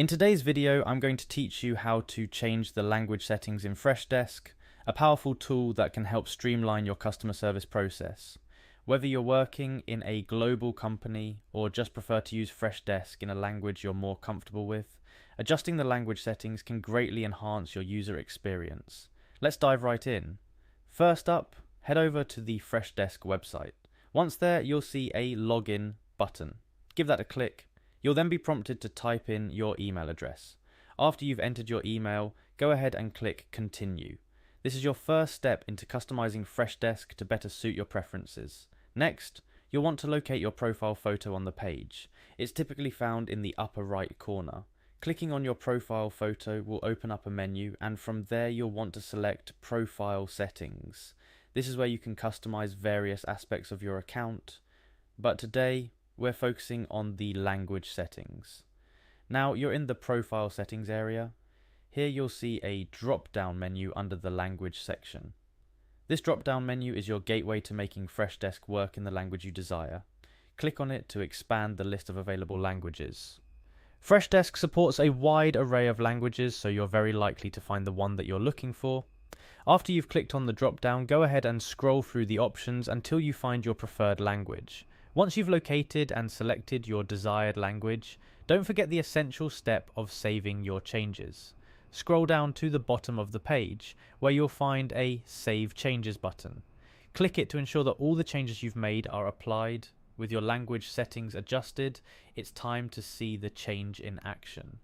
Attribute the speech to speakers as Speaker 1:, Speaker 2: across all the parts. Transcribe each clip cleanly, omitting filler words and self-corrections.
Speaker 1: In today's video, I'm going to teach you how to change the language settings in Freshdesk, a powerful tool that can help streamline your customer service process. Whether you're working in a global company or just prefer to use Freshdesk in a language you're more comfortable with, adjusting the language settings can greatly enhance your user experience. Let's dive right in. First up, head over to the Freshdesk website. Once there, you'll see a login button. Give that a click. You'll then be prompted to type in your email address. After you've entered your email, go ahead and click Continue. This is your first step into customizing Freshdesk to better suit your preferences. Next, you'll want to locate your profile photo on the page. It's typically found in the upper right corner. Clicking on your profile photo will open up a menu, and from there you'll want to select Profile Settings. This is where you can customize various aspects of your account, but today we're focusing on the language settings. Now you're in the Profile Settings area. Here you'll see a drop-down menu under the Language section. This drop-down menu is your gateway to making Freshdesk work in the language you desire. Click on it to expand the list of available languages. Freshdesk supports a wide array of languages, so you're very likely to find the one that you're looking for. After you've clicked on the drop-down, go ahead and scroll through the options until you find your preferred language. Once you've located and selected your desired language, don't forget the essential step of saving your changes. Scroll down to the bottom of the page, where you'll find a Save Changes button. Click it to ensure that all the changes you've made are applied. With your language settings adjusted, it's time to see the change in action.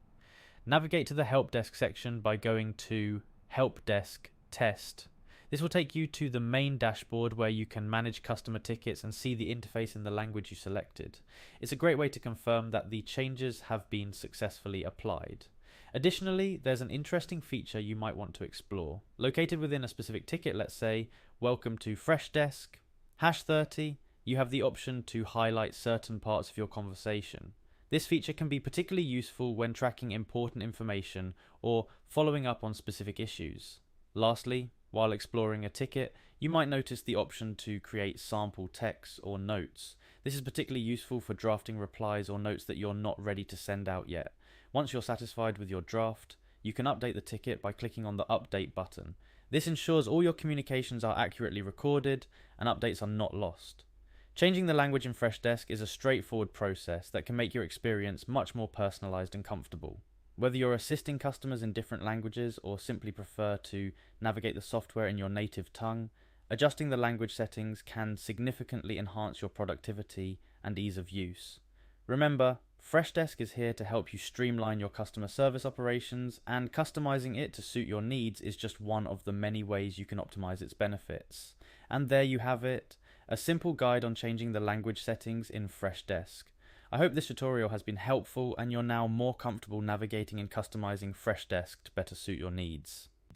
Speaker 1: Navigate to the Help Desk section by going to Help Desk Test. This will take you to the main dashboard where you can manage customer tickets and see the interface in the language you selected. It's a great way to confirm that the changes have been successfully applied. Additionally, there's an interesting feature you might want to explore. Located within a specific ticket, let's say, Welcome to Freshdesk, #30, you have the option to highlight certain parts of your conversation. This feature can be particularly useful when tracking important information or following up on specific issues. Lastly, while exploring a ticket, you might notice the option to create sample text or notes. This is particularly useful for drafting replies or notes that you're not ready to send out yet. Once you're satisfied with your draft, you can update the ticket by clicking on the Update button. This ensures all your communications are accurately recorded and updates are not lost. Changing the language in Freshdesk is a straightforward process that can make your experience much more personalized and comfortable. Whether you're assisting customers in different languages or simply prefer to navigate the software in your native tongue, adjusting the language settings can significantly enhance your productivity and ease of use. Remember, Freshdesk is here to help you streamline your customer service operations, and customizing it to suit your needs is just one of the many ways you can optimize its benefits. And there you have it, a simple guide on changing the language settings in Freshdesk. I hope this tutorial has been helpful and you're now more comfortable navigating and customizing Freshdesk to better suit your needs.